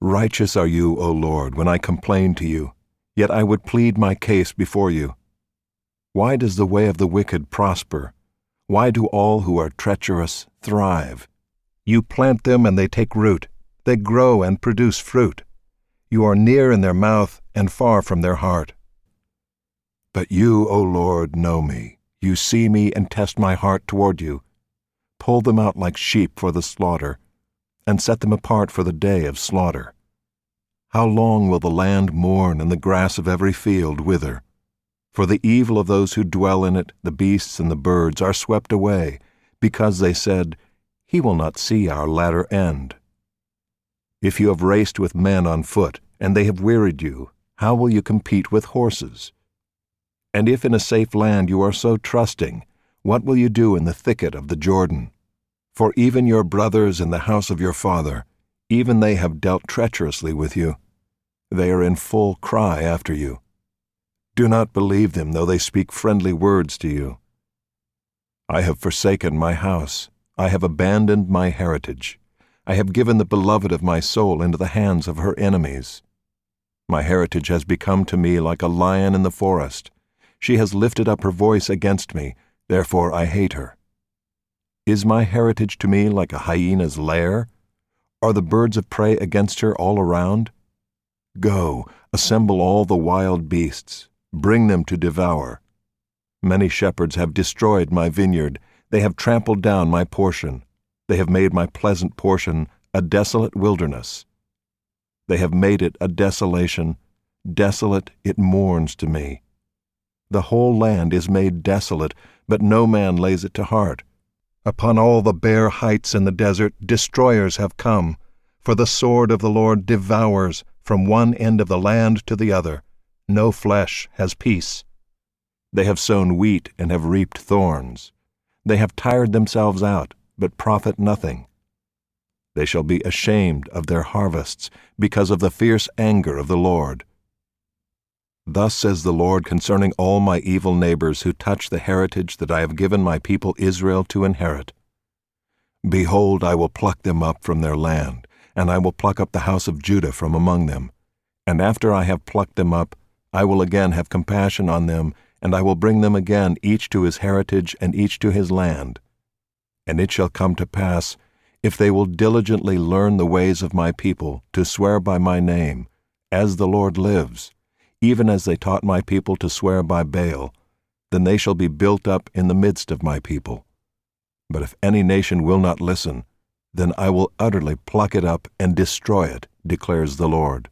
Righteous are you, O Lord, when I complain to you, yet I would plead my case before you. Why does the way of the wicked prosper? Why do all who are treacherous thrive? You plant them and they take root. They grow and produce fruit. You are near in their mouth and far from their heart. But you, O Lord, know me. You see me and test my heart toward you. Pull them out like sheep for the slaughter, and set them apart for the day of slaughter. How long will the land mourn and the grass of every field wither? For the evil of those who dwell in it, the beasts and the birds, are swept away, because they said, He will not see our latter end. If you have raced with men on foot, and they have wearied you, how will you compete with horses? And if in a safe land you are so trusting, what will you do in the thicket of the Jordan? For even your brothers in the house of your father, even they have dealt treacherously with you. They are in full cry after you. Do not believe them, though they speak friendly words to you. I have forsaken my house. I have abandoned my heritage. I have given the beloved of my soul into the hands of her enemies. My heritage has become to me like a lion in the forest. She has lifted up her voice against me, therefore I hate her. Is my heritage to me like a hyena's lair? Are the birds of prey against her all around? Go, assemble all the wild beasts, bring them to devour. Many shepherds have destroyed my vineyard, they have trampled down my portion, they have made my pleasant portion a desolate wilderness. They have made it a desolation, desolate it mourns to me. The whole land is made desolate, but no man lays it to heart. Upon all the bare heights in the desert destroyers have come, for the sword of the Lord devours from one end of the land to the other. No flesh has peace. They have sown wheat and have reaped thorns. They have tired themselves out, but profit nothing. They shall be ashamed of their harvests because of the fierce anger of the Lord. Thus says the Lord concerning all my evil neighbors who touch the heritage that I have given my people Israel to inherit. Behold, I will pluck them up from their land, and I will pluck up the house of Judah from among them. And after I have plucked them up, I will again have compassion on them, and I will bring them again each to his heritage and each to his land. And it shall come to pass, if they will diligently learn the ways of my people, to swear by my name, as the Lord lives, even as they taught my people to swear by Baal, then they shall be built up in the midst of my people. But if any nation will not listen, then I will utterly pluck it up and destroy it, declares the Lord.